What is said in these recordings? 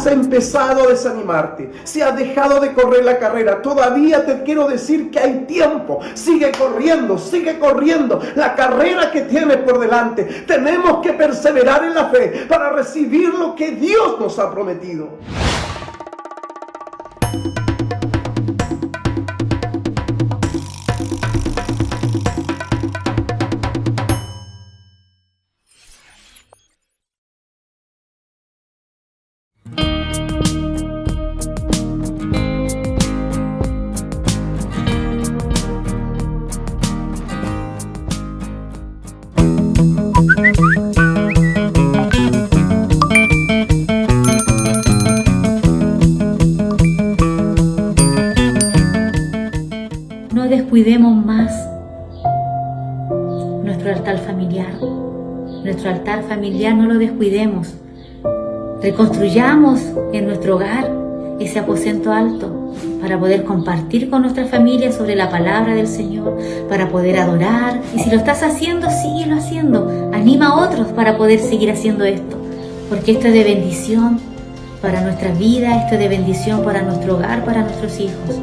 has empezado a desanimarte, si has dejado de correr la carrera, todavía te quiero decir que hay tiempo. Sigue corriendo la carrera que tienes por delante. Tenemos que perseverar en la fe para recibir lo que Dios nos ha prometido. No descuidemos más nuestro altar familiar. Nuestro altar familiar no lo descuidemos. Reconstruyamos en nuestro hogar ese aposento alto para poder compartir con nuestra familia sobre la palabra del Señor, para poder adorar. Y si lo estás haciendo, síguelo haciendo. Anima a otros para poder seguir haciendo esto, porque esto es de bendición para nuestra vida, esto es de bendición para nuestro hogar, para nuestros hijos.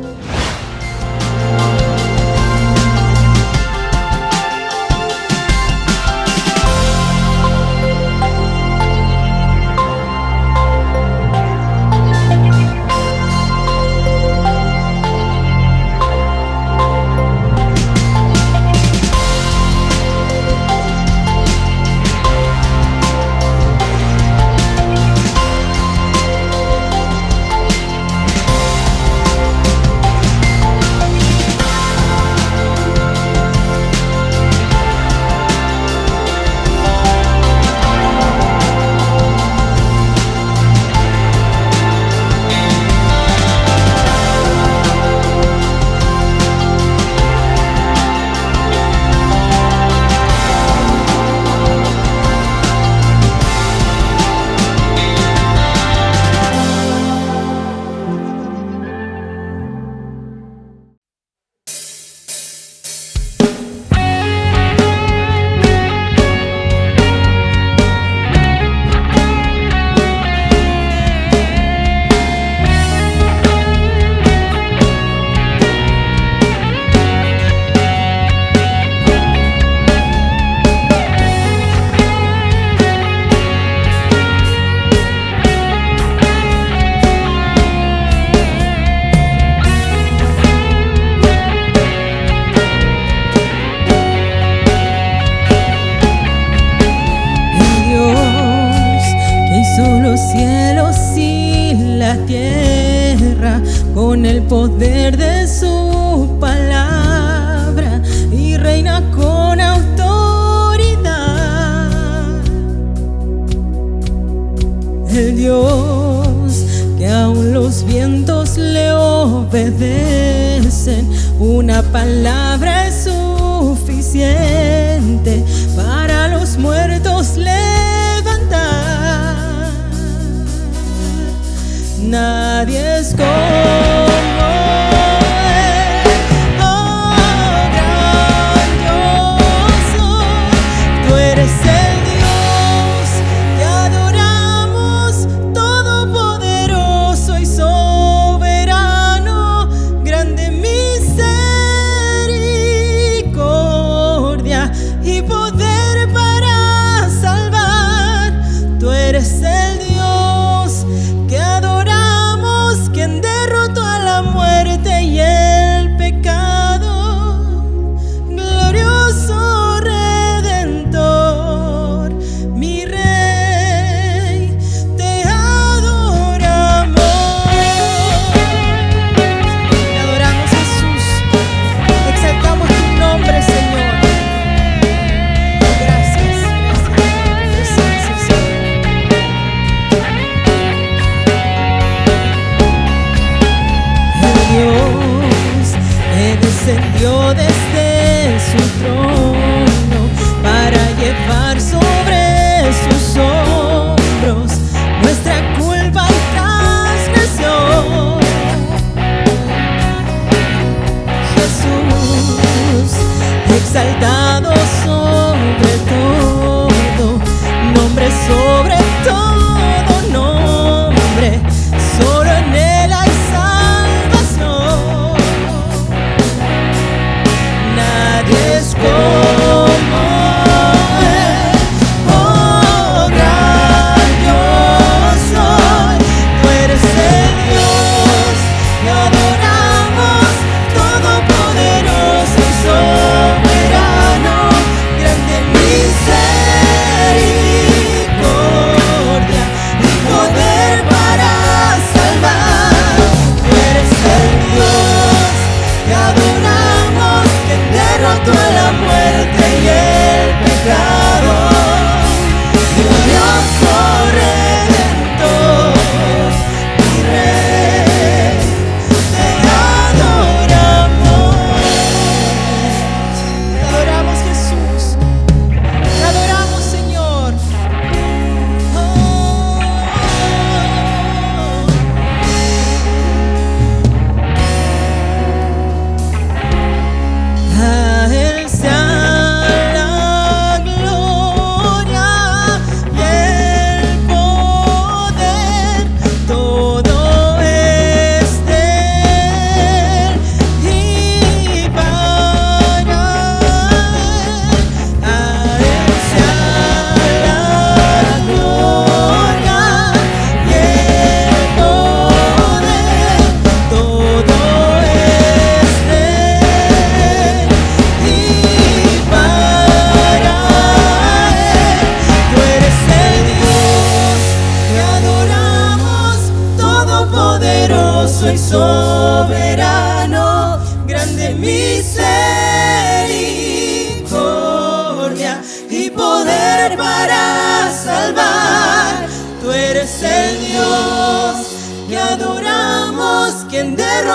Con el poder de su palabra y reina con autoridad. El Dios que aún los vientos le obedecen, una palabra es suficiente para los muertos levantar. Nadie es como Él, oh gran Dios, tú eres el Dios que adoramos, todopoderoso y soberano, grande misericordia y poder para salvar. Tú eres el Dios que adoramos, quien derrotó a la muerte y el pecado, glorioso Redentor, mi Rey, te adoramos. Te adoramos, Jesús, exaltamos tu nombre, Señor. Gracias, presencia, Señor. Dios que descendió desde su trono para llevar sobre sus hombros nuestra culpa y transgresión. Jesús, exaltado sobre todo, nombre sobre todo nombre.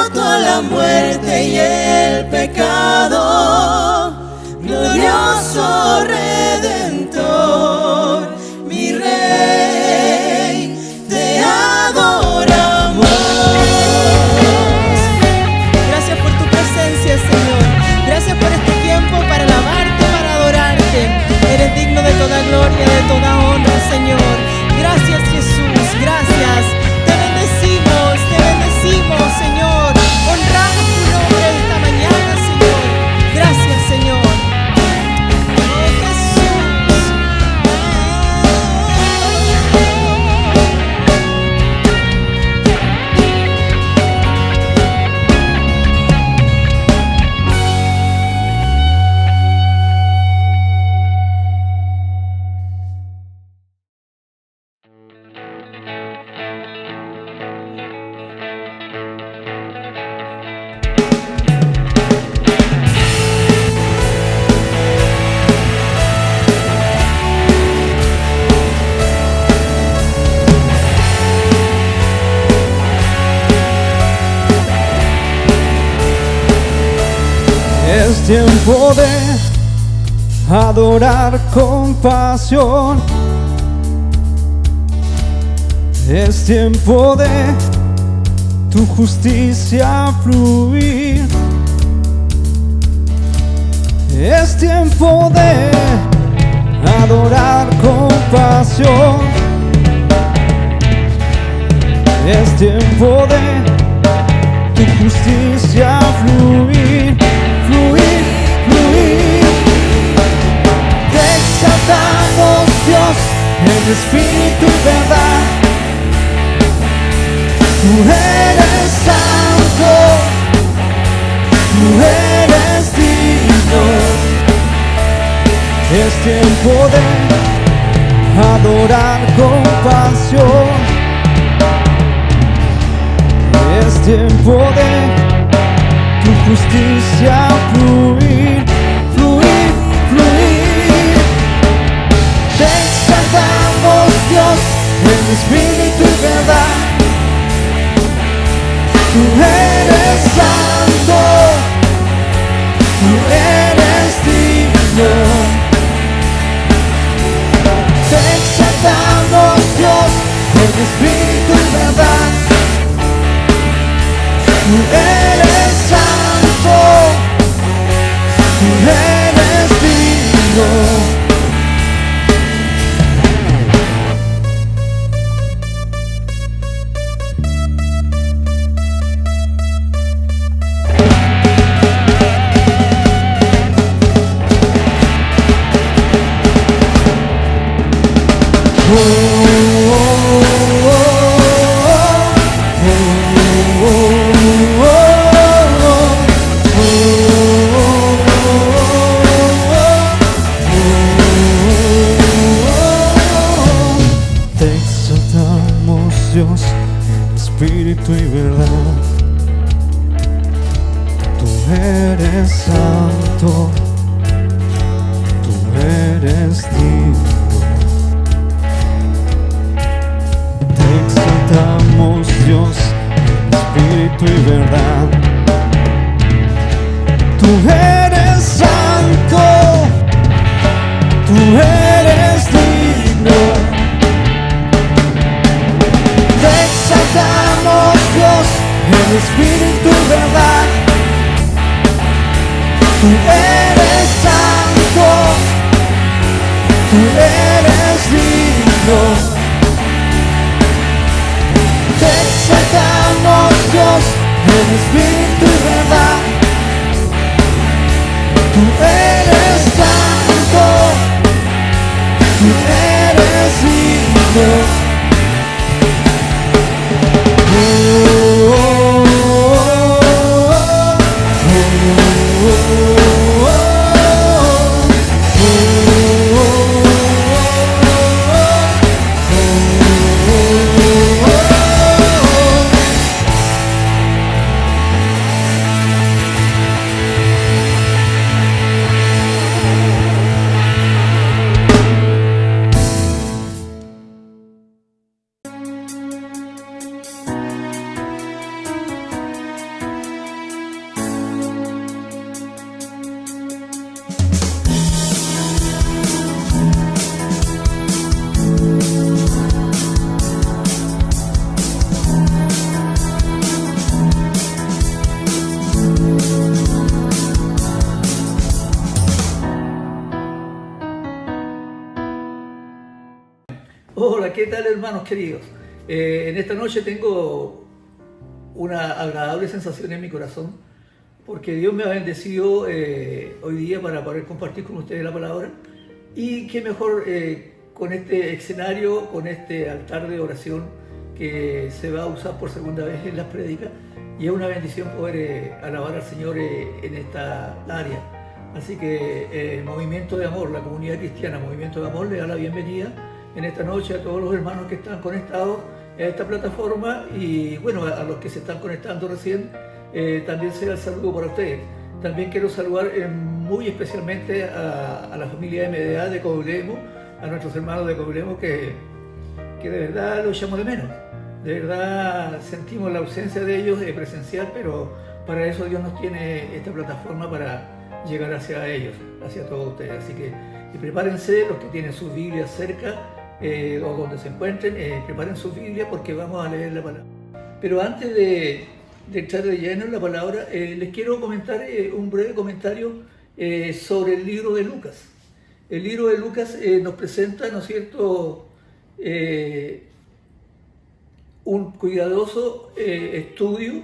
roto la muerte y el pecado. Glorioso Redentor, mi Rey, te adoramos. Gracias por tu presencia, Señor. Gracias por este tiempo para alabarte, para adorarte. Eres digno de toda gloria, de toda honra, Señor. Gracias, Jesús, gracias. Te bendecimos, Señor. Honramos tu nombre esta mañana, Señor. Gracias, Señor. Oh, Jesús. Es tiempo de adorar con pasión. Es tiempo de tu justicia fluir. Es tiempo de adorar con pasión. Es tiempo de tu justicia fluir. Fluir, fluir. Te exaltamos, Dios, en espíritu y verdad. Tú eres santo, tú eres digno. Es tiempo de adorar con pasión. Es tiempo de tu justicia fluir, fluir, fluir. Te exaltamos, Dios, en espíritu y verdad. Tú eres santo, tú eres digno. Te exaltamos, Dios, en espíritu y verdad. Tú eres santo, tú eres digno. Te exaltamos, Dios, en espíritu y verdad. Tú eres santo, tú eres digno. Te exaltamos, Dios, en espíritu y verdad. Tú eres santo, tú eres digno. Te exaltamos, Dios, en espíritu y verdad. Tú eres santo, tú eres digno. Te exaltamos, Dios, en espíritu y verdad. Tú eres santo, tú eres digno. Hola, ¿qué tal, hermanos queridos? En esta noche tengo una agradable sensación en mi corazón porque Dios me ha bendecido hoy día para poder compartir con ustedes la palabra, y qué mejor con este escenario, con este altar de oración que se va a usar por segunda vez en las prédicas, y es una bendición poder alabar al Señor en esta área. Así que Movimiento de Amor, la comunidad cristiana Movimiento de Amor, le da la bienvenida en esta noche a todos los hermanos que están conectados a esta plataforma, y bueno, a los que se están conectando recién, también sea el saludo para ustedes. También quiero saludar muy especialmente a la familia MDA de Cobilemo, a nuestros hermanos de Cobilemo que de verdad los echamos de menos. De verdad sentimos la ausencia de ellos presencial, pero para eso Dios nos tiene esta plataforma para llegar hacia ellos, hacia todos ustedes. Así que prepárense, los que tienen sus Biblias cerca o donde se encuentren, preparen sus Biblias porque vamos a leer la palabra. Pero antes de entrar de lleno en la palabra, les quiero comentar un breve comentario sobre el libro de Lucas. El libro de Lucas nos presenta, ¿no es cierto?, un cuidadoso estudio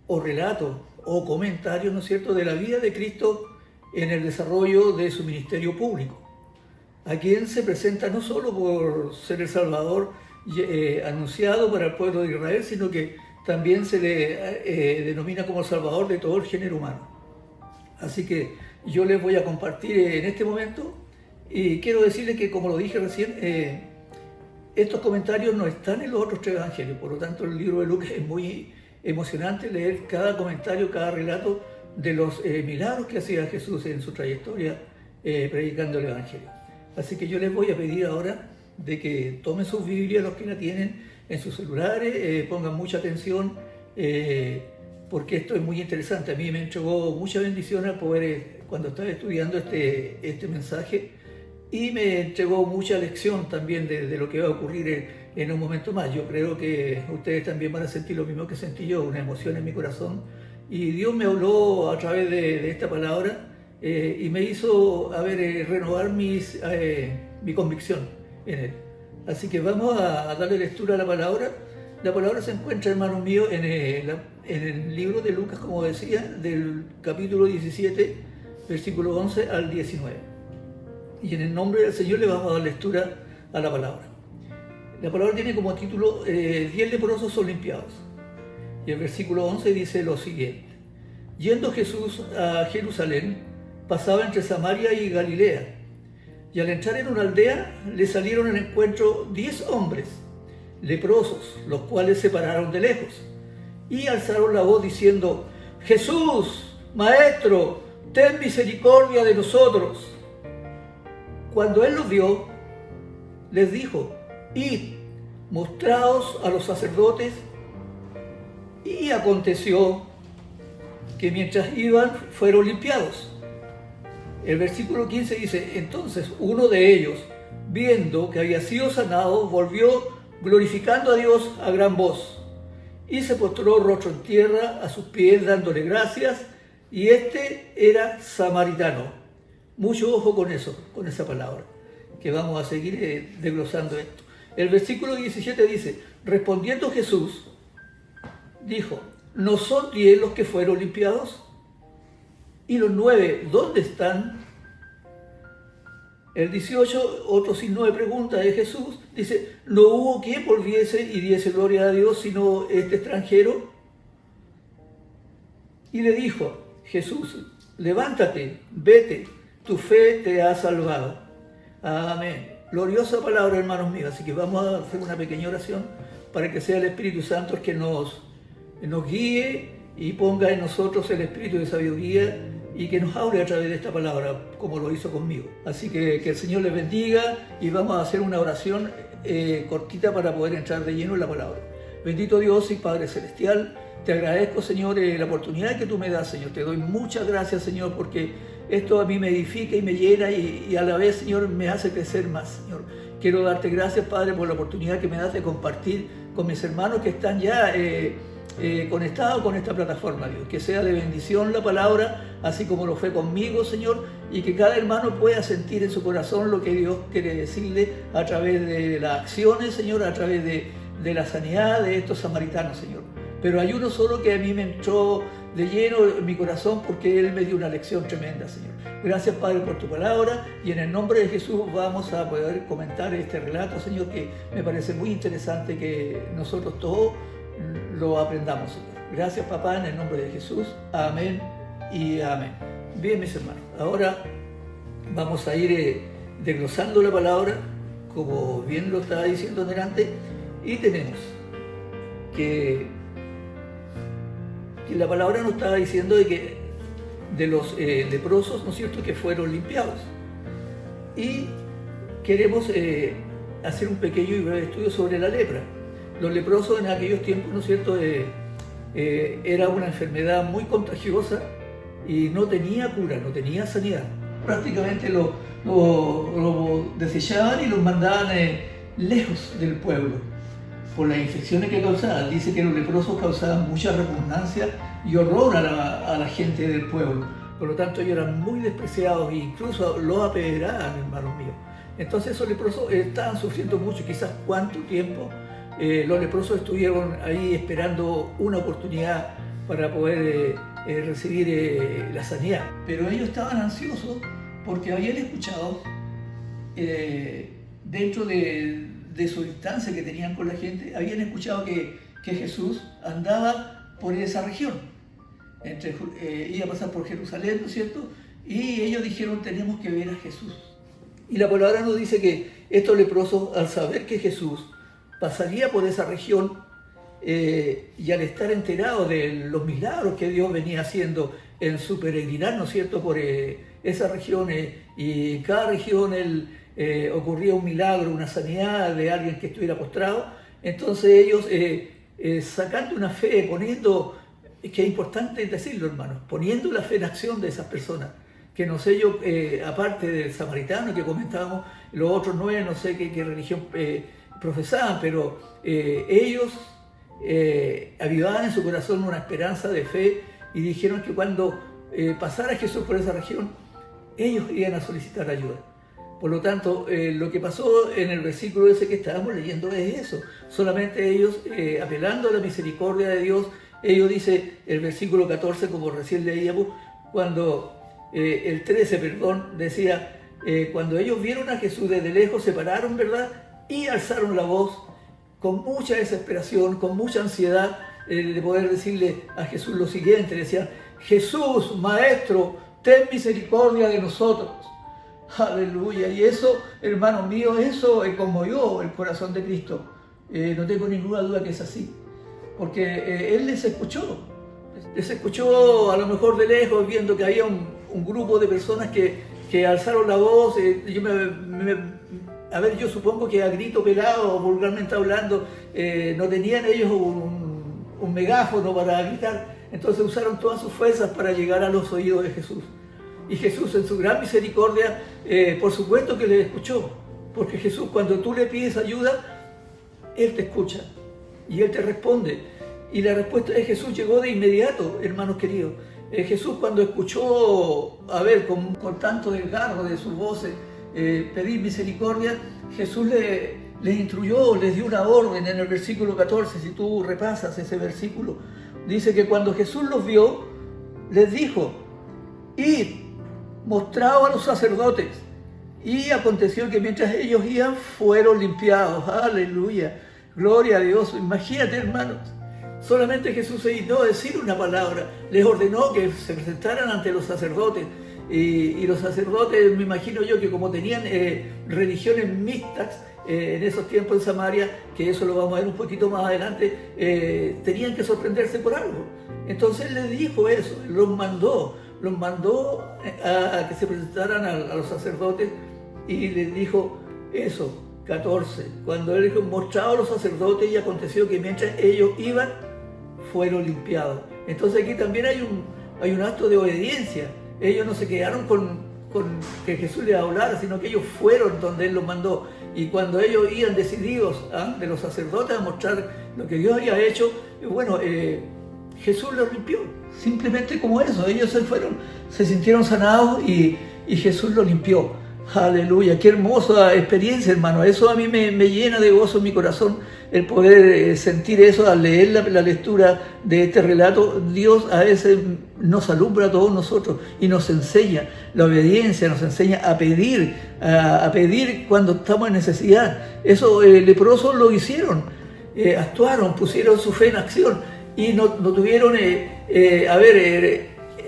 o relato o comentario, ¿no es cierto?, de la vida de Cristo en el desarrollo de su ministerio público, a quien se presenta no solo por ser el Salvador anunciado para el pueblo de Israel, sino que también se le denomina como el Salvador de todo el género humano. Así que yo les voy a compartir en este momento, y quiero decirles que, como lo dije recién, estos comentarios no están en los otros tres evangelios. Por lo tanto, el libro de Lucas es muy emocionante leer cada comentario, cada relato de los milagros que hacía Jesús en su trayectoria predicando el evangelio. Así que yo les voy a pedir ahora de que tomen sus Biblias, los que la tienen en sus celulares, pongan mucha atención, porque esto es muy interesante. A mí me entregó mucha bendición al poder, cuando estaba estudiando este mensaje, y me entregó mucha lección también de lo que va a ocurrir en un momento más. Yo creo que ustedes también van a sentir lo mismo que sentí yo, una emoción en mi corazón, y Dios me habló a través de esta palabra y me hizo renovar mi convicción en él. Así que vamos a darle lectura a la palabra. La palabra se encuentra, hermanos míos, en el libro de Lucas, como decía, del capítulo 17, versículo 11 al 19. Y en el nombre del Señor le vamos a dar lectura a la palabra. La palabra tiene como título 10 leprosos son limpiados. Y el versículo 11 dice lo siguiente: Yendo Jesús a Jerusalén, pasaba entre Samaria y Galilea. Y al entrar en una aldea, le salieron al encuentro 10 hombres leprosos, los cuales se pararon de lejos y alzaron la voz diciendo: Jesús, Maestro, ten misericordia de nosotros. Cuando él los vio, les dijo: Id, mostraos a los sacerdotes. Y aconteció que mientras iban, fueron limpiados. El versículo 15 dice: Entonces uno de ellos, viendo que había sido sanado, volvió glorificando a Dios a gran voz, y se postró rostro en tierra a sus pies, dándole gracias, y este era samaritano. Mucho ojo con eso, con esa palabra, que vamos a seguir desglosando esto. El versículo 17 dice: Respondiendo Jesús, dijo: ¿No son 10 los que fueron limpiados? ¿Y los 9 dónde están? El 18, otro signo de pregunta de Jesús, dice: ¿No hubo quien volviese y diese gloria a Dios sino este extranjero? Y le dijo Jesús: levántate, vete, tu fe te ha salvado. Amén. Gloriosa palabra, hermanos míos. Así que vamos a hacer una pequeña oración para que sea el Espíritu Santo el que nos guíe y ponga en nosotros el espíritu de sabiduría y que nos hable a través de esta palabra, como lo hizo conmigo. Así que el Señor les bendiga, y vamos a hacer una oración cortita para poder entrar de lleno en la palabra. Bendito Dios y Padre Celestial, te agradezco, Señor, la oportunidad que tú me das, Señor. Te doy muchas gracias, Señor, porque esto a mí me edifica y me llena, y a la vez, Señor, me hace crecer más, Señor. Quiero darte gracias, Padre, por la oportunidad que me das de compartir con mis hermanos que están ya conectados con esta plataforma, Dios. Que sea de bendición la palabra, así como lo fue conmigo, Señor, y que cada hermano pueda sentir en su corazón lo que Dios quiere decirle a través de las acciones, Señor, a través de la sanidad de estos samaritanos, Señor. Pero hay uno solo que a mí me entró de lleno en mi corazón porque Él me dio una lección tremenda, Señor. Gracias, Padre, por tu palabra, y en el nombre de Jesús vamos a poder comentar este relato, Señor, que me parece muy interesante que nosotros todos lo aprendamos, Señor. Gracias, papá, en el nombre de Jesús. Amén y amén. Bien, mis hermanos, ahora vamos a ir desglosando la palabra, como bien lo estaba diciendo delante, y tenemos que la palabra nos estaba diciendo de los leprosos, ¿no es cierto?, que fueron limpiados. Y queremos hacer un pequeño y breve estudio sobre la lepra. Los leprosos en aquellos tiempos, ¿no es cierto?, era una enfermedad muy contagiosa y no tenía cura, no tenía sanidad. Prácticamente lo desechaban y los mandaban lejos del pueblo por las infecciones que causaban. Dice que los leprosos causaban mucha repugnancia y horror a la gente del pueblo. Por lo tanto, ellos eran muy despreciados e incluso los apedreaban, hermanos míos. Entonces esos leprosos estaban sufriendo mucho. Quizás cuánto tiempo los leprosos estuvieron ahí esperando una oportunidad para poder recibir la sanidad. Pero ellos estaban ansiosos porque habían escuchado dentro de su distancia que tenían con la gente, habían escuchado que Jesús andaba por esa región. Iba a pasar por Jerusalén, ¿no es cierto? Y ellos dijeron, tenemos que ver a Jesús. Y la palabra nos dice que estos leprosos, al saber que Jesús pasaría por esa región y al estar enterados de los milagros que Dios venía haciendo en su peregrinar, ¿no es cierto?, por esas regiones, y en cada región ocurría un milagro, una sanidad de alguien que estuviera postrado. Entonces ellos, sacando una fe, poniendo, que es importante decirlo, hermanos, poniendo la fe en acción de esas personas, que no sé yo, aparte del samaritano que comentábamos, los otros 9, no sé qué religión profesaban, pero ellos avivaban en su corazón una esperanza de fe y dijeron que cuando pasara Jesús por esa región, ellos iban a solicitar ayuda. Por lo tanto, lo que pasó en el versículo ese que estábamos leyendo es eso. Solamente ellos, apelando a la misericordia de Dios, ellos dice el versículo 14, como recién leíamos, cuando el 13, perdón, decía, cuando ellos vieron a Jesús desde lejos, se pararon, ¿verdad?, y alzaron la voz con mucha desesperación, con mucha ansiedad de poder decirle a Jesús lo siguiente. Decían, Jesús, Maestro, ten misericordia de nosotros. Aleluya. Y eso, hermano mío, eso conmovió el corazón de Cristo. No tengo ninguna duda que es así. Porque Él les escuchó a lo mejor de lejos, viendo que había un grupo de personas que alzaron la voz. Yo supongo que a grito pelado, vulgarmente hablando, no tenían ellos un megáfono para gritar. Entonces usaron todas sus fuerzas para llegar a los oídos de Jesús. Y Jesús, en su gran misericordia, por supuesto que le escuchó. Porque Jesús, cuando tú le pides ayuda, Él te escucha y Él te responde. Y la respuesta de Jesús llegó de inmediato, hermanos queridos. Jesús, cuando escuchó, con tanto desgarro de sus voces, pedir misericordia, Jesús les instruyó, les dio una orden en el versículo 14. Si tú repasas ese versículo, dice que cuando Jesús los vio, les dijo, id, mostraos a los sacerdotes. Y aconteció que mientras ellos iban, fueron limpiados. Aleluya, gloria a Dios. Imagínate, hermanos, solamente Jesús se dignó a decir una palabra, les ordenó que se presentaran ante los sacerdotes. Y los sacerdotes, me imagino yo, que como tenían religiones mixtas en esos tiempos en Samaria, que eso lo vamos a ver un poquito más adelante, tenían que sorprenderse por algo. Entonces Él les dijo eso, los mandó a que se presentaran a los sacerdotes, y les dijo eso, 14, cuando Él dijo, mostrado a los sacerdotes, y aconteció que mientras ellos iban, fueron limpiados. Entonces aquí también hay un acto de obediencia. Ellos no se quedaron que Jesús les hablara, sino que ellos fueron donde Él los mandó. Y cuando ellos iban decididos de los sacerdotes a mostrar lo que Dios había hecho, bueno, Jesús los limpió, simplemente como eso. Ellos se sintieron sanados y Jesús los limpió. Aleluya, qué hermosa experiencia, hermano. Eso a mí me llena de gozo en mi corazón, el poder sentir eso al leer la lectura de este relato. Dios a veces nos alumbra a todos nosotros y nos enseña la obediencia, nos enseña a pedir cuando estamos en necesidad. Esos leprosos lo hicieron, actuaron, pusieron su fe en acción y no tuvieron,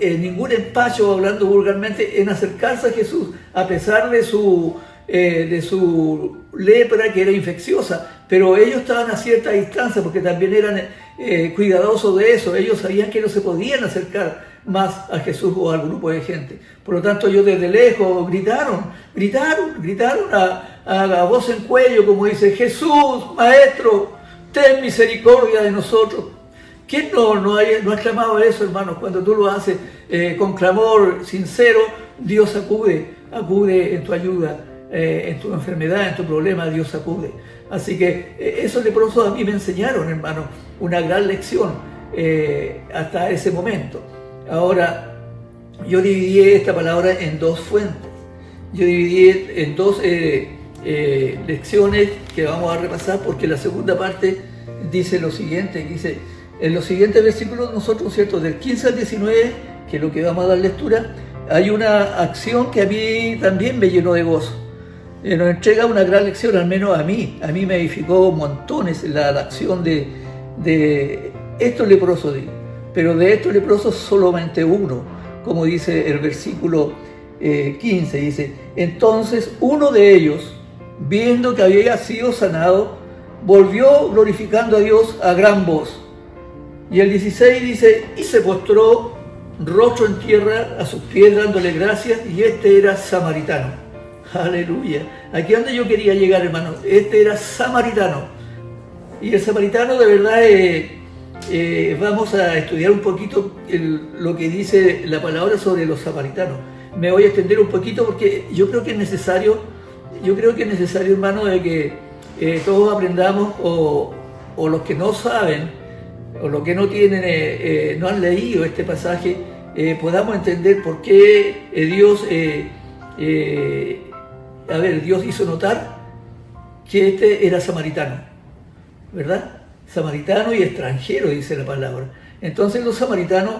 ningún empacho, hablando vulgarmente, en acercarse a Jesús, a pesar de su lepra, que era infecciosa. Pero ellos estaban a cierta distancia porque también eran cuidadosos de eso. Ellos sabían que no se podían acercar más a Jesús o al grupo de gente. Por lo tanto, ellos desde lejos gritaron a voz en cuello, como dice: Jesús, Maestro, ten misericordia de nosotros. ¿Quién no ha clamado eso, hermanos? Cuando tú lo haces con clamor sincero, Dios acude en tu ayuda, en tu enfermedad, en tu problema, Dios acude. Así que esos leprosos a mí me enseñaron, hermanos, una gran lección hasta ese momento. Ahora, yo dividí esta palabra en dos fuentes. Yo dividí en dos lecciones que vamos a repasar, porque la segunda parte dice lo siguiente, en los siguientes versículos nosotros, ¿cierto? Del 15 al 19, que es lo que vamos a dar lectura, hay una acción que a mí también me llenó de gozo. Nos entrega una gran lección, al menos a mí me edificó montones la acción de estos leprosos, pero de estos leprosos solamente uno, como dice el versículo 15, dice: entonces uno de ellos, viendo que había sido sanado, volvió glorificando a Dios a gran voz. Y el 16 dice: y se postró rostro en tierra a sus pies dándole gracias, y este era samaritano. Aleluya. Aquí es donde yo quería llegar, hermano. Este era samaritano. Y el samaritano, de verdad, vamos a estudiar un poquito lo que dice la palabra sobre los samaritanos. Me voy a extender un poquito porque yo creo que es necesario, hermano, de que todos aprendamos, o los que no saben, o los que no tienen, no han leído este pasaje, podamos entender por qué Dios hizo notar que este era samaritano, ¿verdad? Samaritano y extranjero, dice la palabra. Entonces los samaritanos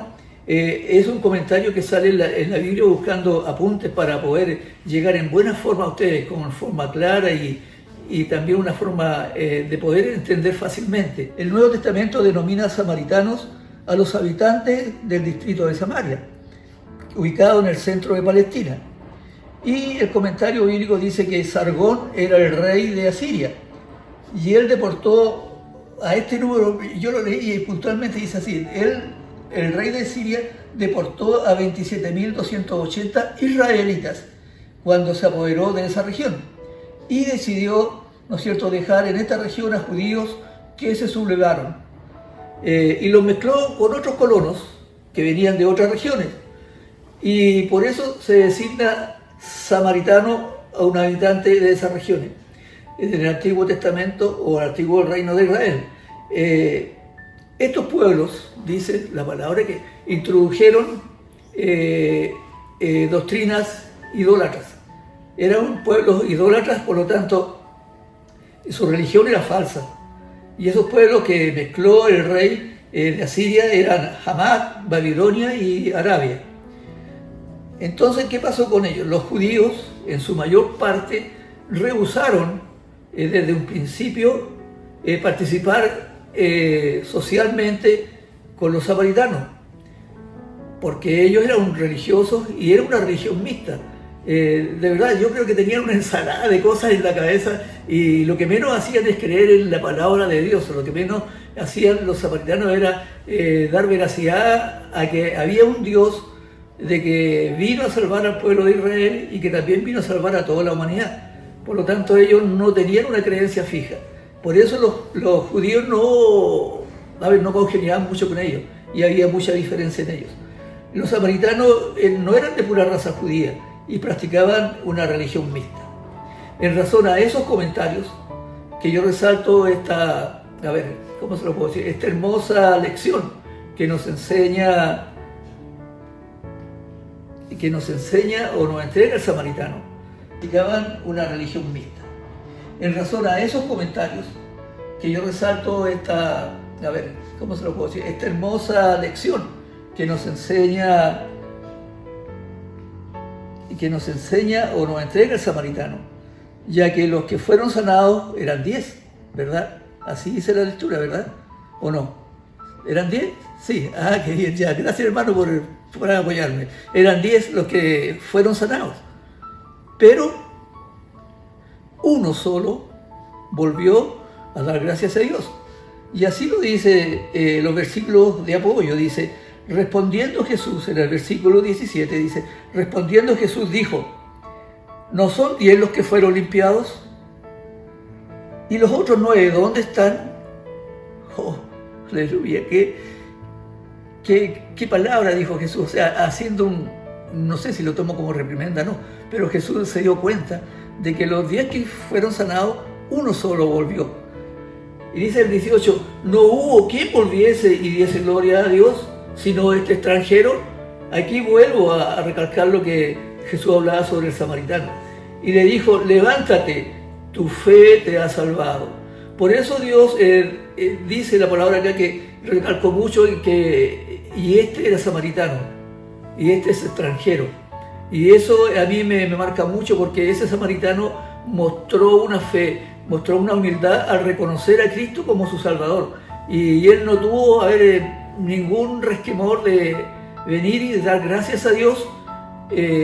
es un comentario que sale en la Biblia, buscando apuntes para poder llegar en buena forma a ustedes, con forma clara y también una forma de poder entender fácilmente. El Nuevo Testamento denomina samaritanos a los habitantes del distrito de Samaria, ubicado en el centro de Palestina. Y el comentario bíblico dice que Sargón era el rey de Asiria, y él deportó a este número. Yo lo leí y puntualmente dice así: el rey de Siria deportó a 27.280 israelitas cuando se apoderó de esa región, y decidió, ¿no es cierto?, dejar en esta región a judíos que se sublevaron, y los mezcló con otros colonos que venían de otras regiones, y por eso se designa samaritano a un habitante de esas regiones, en el Antiguo Testamento o el Antiguo Reino de Israel. Estos pueblos, dice la palabra, que introdujeron doctrinas idólatras. Eran pueblos idólatras, por lo tanto, su religión era falsa. Y esos pueblos que mezcló el rey de Asiria eran Hamad, Babilonia y Arabia. Entonces, ¿qué pasó con ellos? Los judíos, en su mayor parte, rehusaron desde un principio participar socialmente con los samaritanos, porque ellos eran religiosos y era una religión mixta. De verdad, yo creo que tenían una ensalada de cosas en la cabeza, y lo que menos hacían es creer en la palabra de Dios. Lo que menos hacían los samaritanos era dar veracidad a que había un Dios, de que vino a salvar al pueblo de Israel y que también vino a salvar a toda la humanidad. Por lo tanto, ellos no tenían una creencia fija. Por eso los judíos no congeniaban mucho con ellos, y había mucha diferencia en ellos. Los samaritanos no eran de pura raza judía, y practicaban una religión mixta. En razón a esos comentarios, que yo resalto esta, ¿cómo se lo puedo decir? Esta hermosa lección que nos enseña o nos entrega el samaritano. Practicaban una religión mixta. En razón a esos comentarios, que yo resalto esta, ¿cómo se lo puedo decir? Esta hermosa lección que nos enseña o nos entrega el samaritano, ya que los que fueron sanados eran 10, ¿verdad? Así dice la lectura, ¿verdad? ¿O no? ¿Eran 10? Sí, qué bien, ya, gracias hermano por apoyarme. Eran 10 los que fueron sanados, pero uno solo volvió a dar gracias a Dios. Y así lo dice los versículos de apoyo, dice, respondiendo Jesús, en el versículo 17 dice, respondiendo Jesús dijo, ¿no son 10 los que fueron limpiados? ¿Y los otros 9 dónde están? Oh, aleluya, ¿qué palabra dijo Jesús? O sea, haciendo no sé si lo tomo como reprimenda, no, pero Jesús se dio cuenta de que los 10 que fueron sanados, uno solo volvió. Y dice el 18, no hubo quien volviese y diese gloria a Dios, sino este extranjero. Aquí vuelvo a recalcar lo que Jesús hablaba sobre el samaritano. Y le dijo, levántate, tu fe te ha salvado. Por eso Dios dice la palabra acá que recalcó mucho y este era samaritano, y este es extranjero. Y eso a mí me marca mucho porque ese samaritano mostró una fe, mostró una humildad al reconocer a Cristo como su Salvador. Y él no tuvo ningún resquemor de venir y de dar gracias a Dios,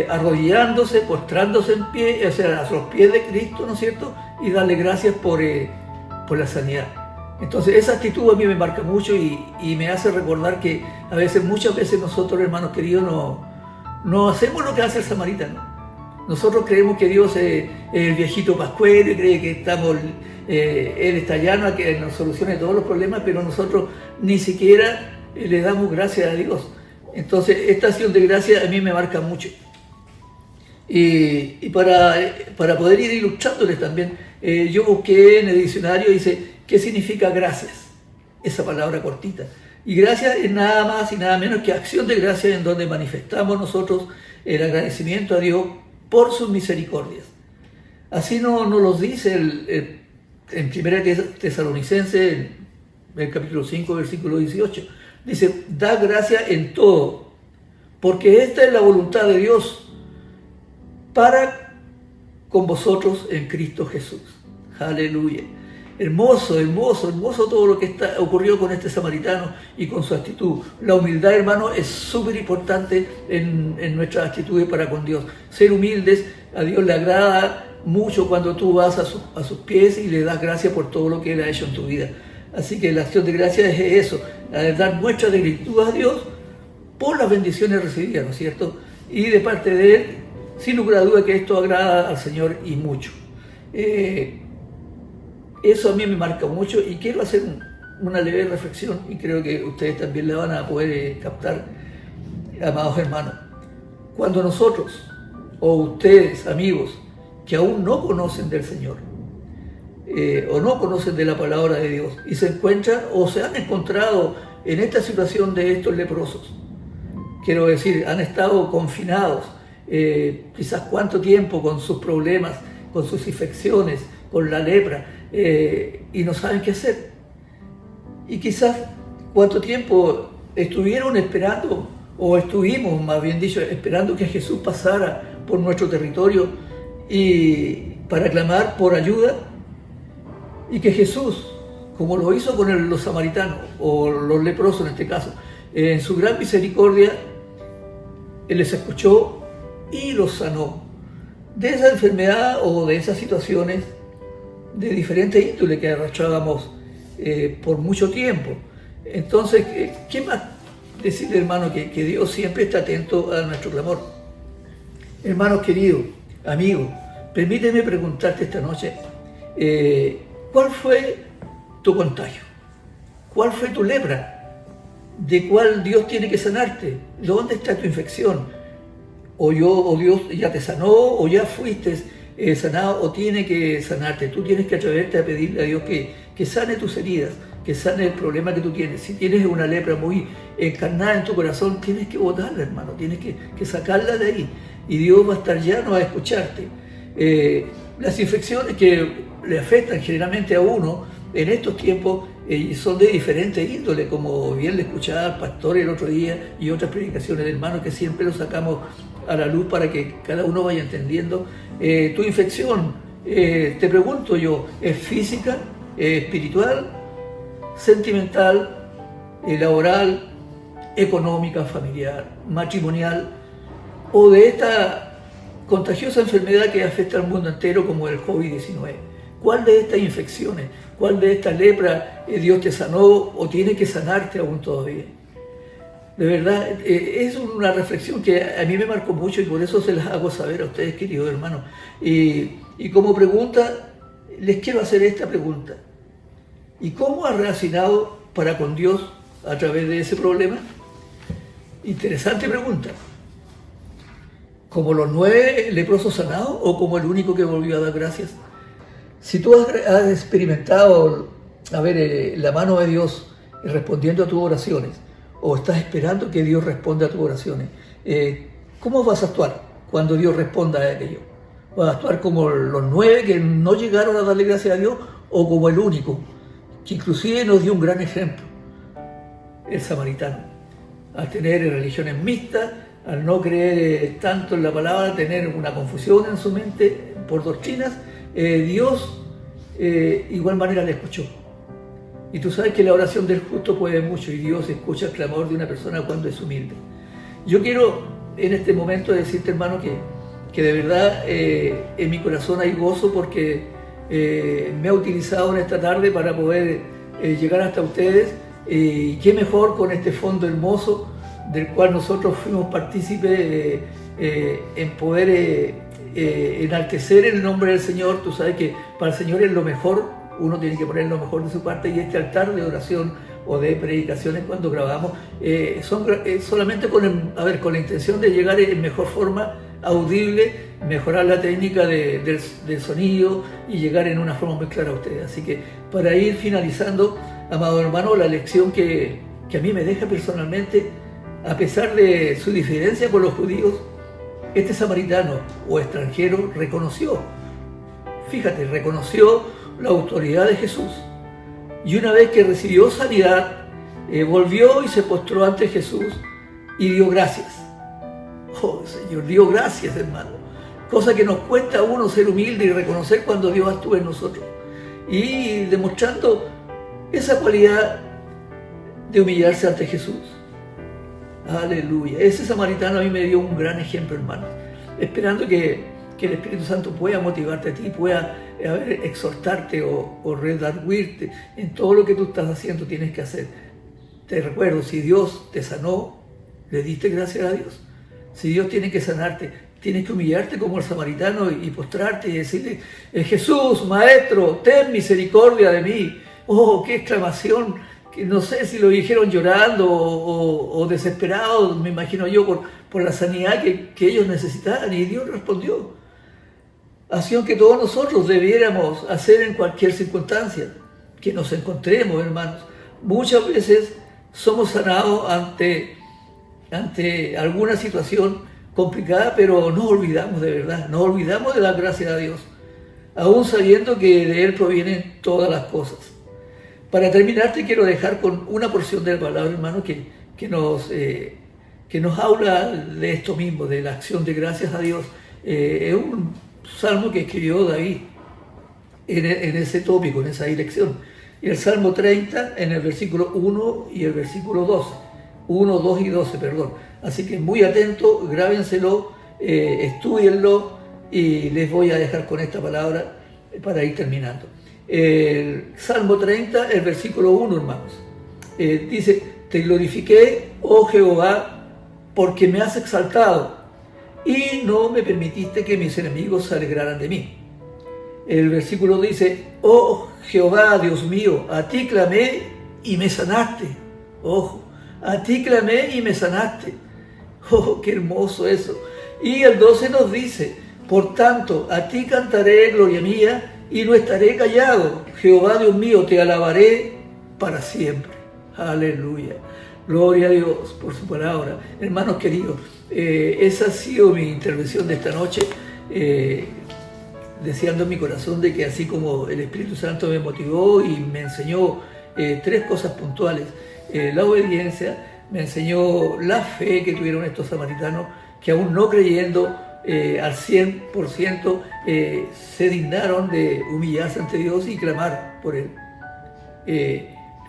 arrodillándose, postrándose en pie, o sea, a los pies de Cristo, ¿no es cierto? Y darle gracias por la sanidad. Entonces esa actitud a mí me marca mucho y me hace recordar que muchas veces nosotros, hermanos queridos, no hacemos lo que hace el samaritano. Nosotros creemos que Dios es el viejito pascuero y cree que Él está llano a que nos solucione todos los problemas, pero nosotros ni siquiera le damos gracias a Dios. Entonces esta acción de gracia a mí me marca mucho. Y para poder ir ilustrándoles también, yo busqué en el diccionario, dice, ¿qué significa gracias? Esa palabra cortita. Y gracias es nada más y nada menos que acción de gracia en donde manifestamos nosotros el agradecimiento a Dios por sus misericordias. Así nos los dice en 1 Tesalonicenses, en el capítulo 5, versículo 18. Dice, da gracia en todo, porque esta es la voluntad de Dios para con vosotros en Cristo Jesús. Aleluya. Hermoso, hermoso, hermoso todo lo que ocurrió con este samaritano y con su actitud. La humildad, hermano, es súper importante en nuestras actitudes para con Dios. Ser humildes, a Dios le agrada mucho cuando tú vas a sus pies y le das gracias por todo lo que Él ha hecho en tu vida. Así que la acción de gracia es eso, dar muestra de gratitud a Dios por las bendiciones recibidas, ¿no es cierto? Y de parte de Él, sin lugar a duda que esto agrada al Señor y mucho. Eso a mí me marca mucho y quiero hacer una leve reflexión y creo que ustedes también la van a poder captar, amados hermanos. Cuando nosotros o ustedes, amigos, que aún no conocen del Señor o no conocen de la palabra de Dios y se encuentran o se han encontrado en esta situación de estos leprosos, quiero decir, han estado confinados quizás cuánto tiempo con sus problemas, con sus infecciones, con la lepra, y no saben qué hacer. Y quizás cuánto tiempo estuvieron esperando, o estuvimos, más bien dicho, esperando que Jesús pasara por nuestro territorio y para clamar por ayuda, y que Jesús, como lo hizo con los samaritanos, o los leprosos en este caso, en su gran misericordia, Él les escuchó y los sanó de esa enfermedad o de esas situaciones de diferente índole que arrastrábamos por mucho tiempo. Entonces, ¿qué más decirle, hermano? Que Dios siempre está atento a nuestro clamor. Hermanos queridos, amigos, permíteme preguntarte esta noche, ¿cuál fue tu contagio? ¿Cuál fue tu lepra? ¿De cuál Dios tiene que sanarte? ¿Dónde está tu infección? o Dios ya te sanó, o ya fuiste sanado, o tiene que sanarte. Tú tienes que atreverte a pedirle a Dios que sane tus heridas, que sane el problema que tú tienes. Si tienes una lepra muy encarnada en tu corazón, tienes que botarla, hermano, tienes que sacarla de ahí. Y Dios va a estar llano a escucharte. Las infecciones que le afectan generalmente a uno en estos tiempos son de diferente índole, como bien le escuchaba al pastor el otro día y otras predicaciones de hermanos que siempre lo sacamos a la luz para que cada uno vaya entendiendo. Tu infección, te pregunto yo, ¿es física, espiritual, sentimental, laboral, económica, familiar, matrimonial, o de esta contagiosa enfermedad que afecta al mundo entero como el COVID-19? ¿Cuál de estas infecciones, cuál de estas lepras Dios te sanó o tiene que sanarte aún todavía? De verdad, es una reflexión que a mí me marcó mucho y por eso se las hago saber a ustedes, queridos hermanos. Y como pregunta, les quiero hacer esta pregunta. ¿Y cómo has reaccionado para con Dios a través de ese problema? Interesante pregunta. ¿Como los 9 leprosos sanados o como el único que volvió a dar gracias? Si tú has experimentado, la mano de Dios respondiendo a tus oraciones, o estás esperando que Dios responda a tus oraciones, ¿cómo vas a actuar cuando Dios responda a aquello? ¿Vas a actuar como los 9 que no llegaron a darle gracias a Dios, o como el único, que inclusive nos dio un gran ejemplo, el samaritano? Al tener religiones mixtas, al no creer tanto en la palabra, tener una confusión en su mente por doctrinas, Dios igual manera le escuchó. Y tú sabes que la oración del justo puede mucho y Dios escucha el clamor de una persona cuando es humilde. Yo quiero en este momento decirte, hermano, que de verdad en mi corazón hay gozo porque me ha utilizado en esta tarde para poder llegar hasta ustedes. Y qué mejor con este fondo hermoso del cual nosotros fuimos partícipes en poder enaltecer el nombre del Señor. Tú sabes que para el Señor es lo mejor, uno tiene que poner lo mejor de su parte, y este altar de oración o de predicaciones cuando grabamos son solamente con la intención de llegar en mejor forma audible, mejorar la técnica del sonido y llegar en una forma muy clara a ustedes. Así que para ir finalizando, amado hermano, la lección que a mí me deja personalmente, a pesar de su diferencia con los judíos, este samaritano o extranjero reconoció la autoridad de Jesús. Y una vez que recibió sanidad, volvió y se postró ante Jesús y dio gracias. Oh, Señor, dio gracias, hermano. Cosa que nos cuesta a uno ser humilde y reconocer cuando Dios actúa en nosotros. Y demostrando esa cualidad de humillarse ante Jesús. Aleluya. Ese samaritano a mí me dio un gran ejemplo, hermano. Esperando que el Espíritu Santo pueda motivarte a ti, pueda exhortarte o redarguirte en todo lo que tú estás haciendo, tienes que hacer. Te recuerdo, si Dios te sanó, le diste gracias a Dios. Si Dios tiene que sanarte, tienes que humillarte como el samaritano y postrarte y decirle: Jesús, Maestro, ten misericordia de mí. Oh, qué exclamación, que no sé si lo dijeron llorando o desesperados, me imagino yo, por la sanidad que ellos necesitaban, y Dios respondió. Acción que todos nosotros debiéramos hacer en cualquier circunstancia que nos encontremos, hermanos. Muchas veces somos sanados ante alguna situación complicada, pero nos olvidamos de verdad, nos olvidamos de dar gracias a Dios, aún sabiendo que de Él provienen todas las cosas. Para terminar, te quiero dejar con una porción de la palabra, hermano, que nos habla de esto mismo, de la acción de gracias a Dios. Es un salmo que escribió David en ese tópico, en esa dirección. Y el Salmo 30, en el versículo 1 y el versículo 12. 1, 2 y 12, perdón. Así que muy atento, grábenselo, estúdienlo, y les voy a dejar con esta palabra para ir terminando. El Salmo 30, el versículo 1, hermanos. Dice: te glorifiqué, oh Jehová, porque me has exaltado y no me permitiste que mis enemigos se alegraran de mí. El versículo dice: oh Jehová, Dios mío, a ti clamé y me sanaste. Ojo, a ti clamé y me sanaste. Oh, qué hermoso eso. Y el 12 nos dice, por tanto, a ti cantaré, gloria mía, y no estaré callado. Jehová Dios mío, te alabaré para siempre. Aleluya. Gloria a Dios por su palabra. Hermanos queridos, esa ha sido mi intervención de esta noche, deseando en mi corazón de que así como el Espíritu Santo me motivó y me enseñó 3 cosas puntuales, la obediencia, me enseñó la fe que tuvieron estos samaritanos, que aún no creyendo al 100%, se dignaron de humillarse ante Dios y clamar por Él.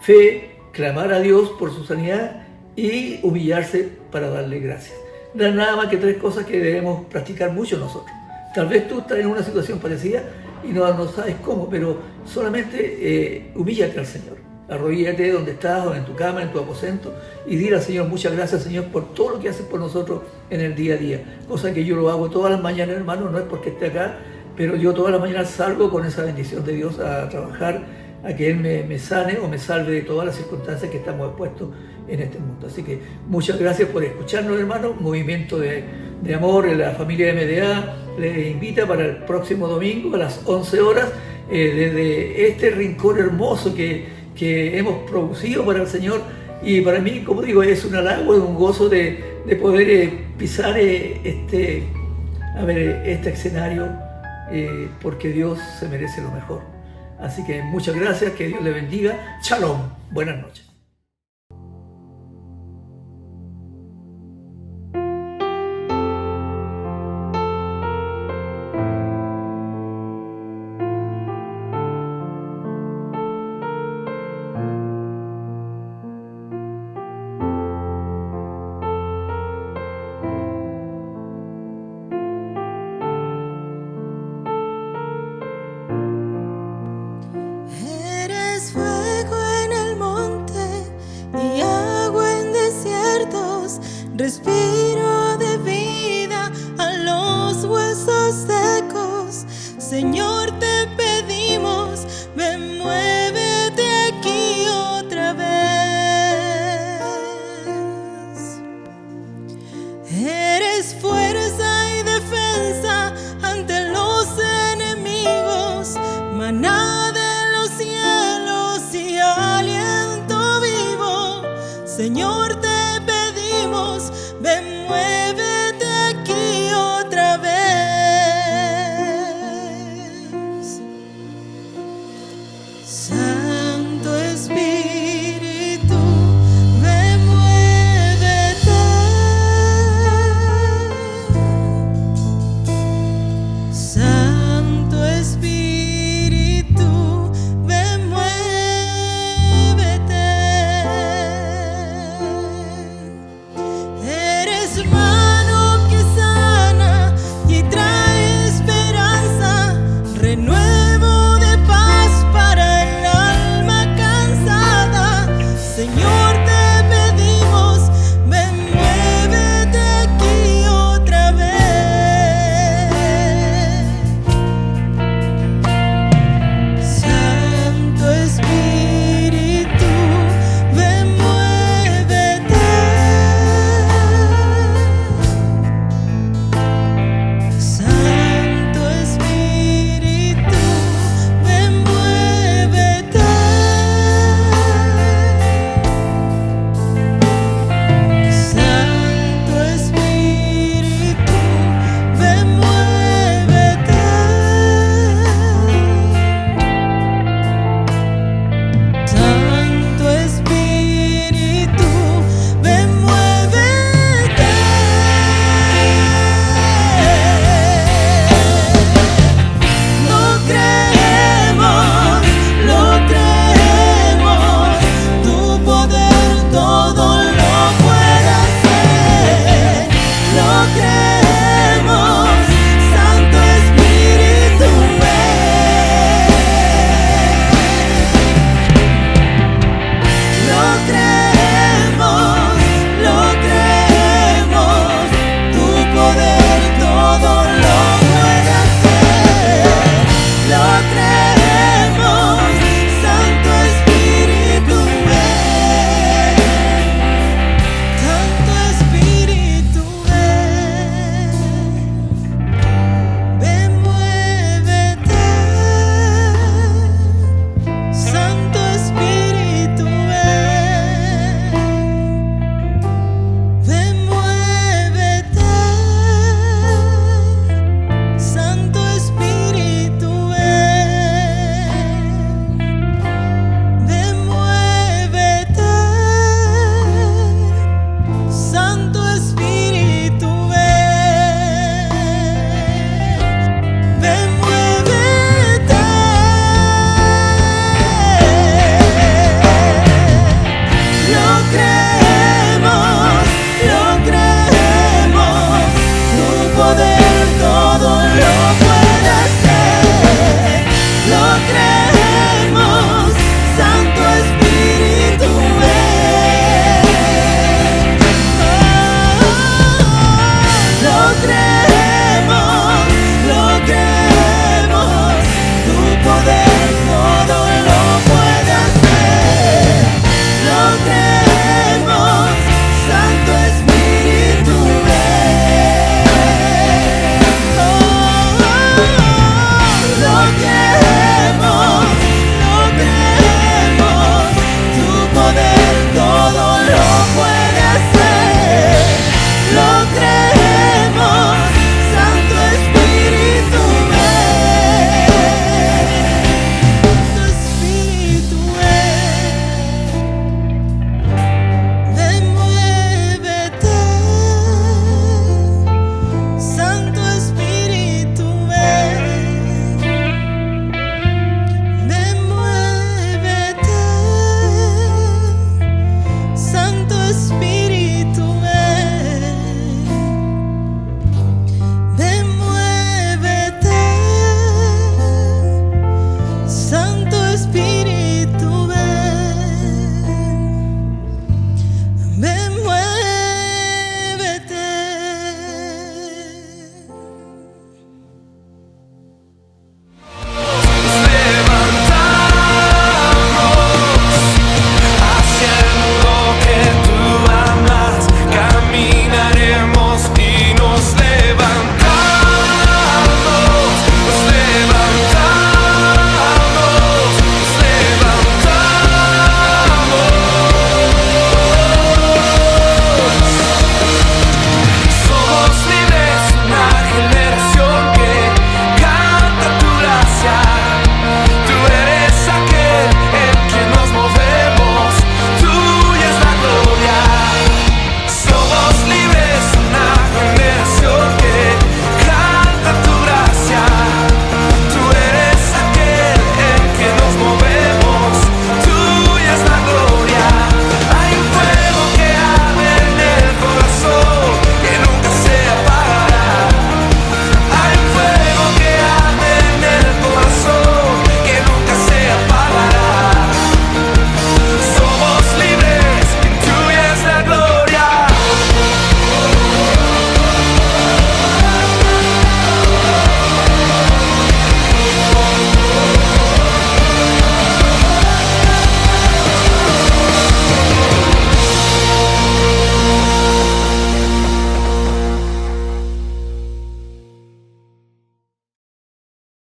Fe, clamar a Dios por su sanidad y humillarse para darle gracias. No es nada más que 3 cosas que debemos practicar mucho nosotros. Tal vez tú estás en una situación parecida y no sabes cómo, pero solamente humíllate al Señor. Arrodíllate donde estás, o en tu cama, en tu aposento, y dile al Señor, muchas gracias, Señor, por todo lo que haces por nosotros en el día a día. Cosa que yo lo hago todas las mañanas, hermano, no es porque esté acá, pero yo todas las mañanas salgo con esa bendición de Dios a trabajar, a que Él me sane o me salve de todas las circunstancias que estamos expuestos en este mundo. Así que muchas gracias por escucharnos, hermano. Movimiento de Amor en la familia MDA les invita para el próximo domingo a las 11 horas, desde este rincón hermoso que hemos producido para el Señor. Y para mí, como digo, es un halago, es un gozo de poder pisar este escenario, porque Dios se merece lo mejor. Así que muchas gracias, que Dios le bendiga. Shalom, buenas noches. Eres fuego en el monte y agua en desiertos, respiro de vida a los huesos secos, Señor.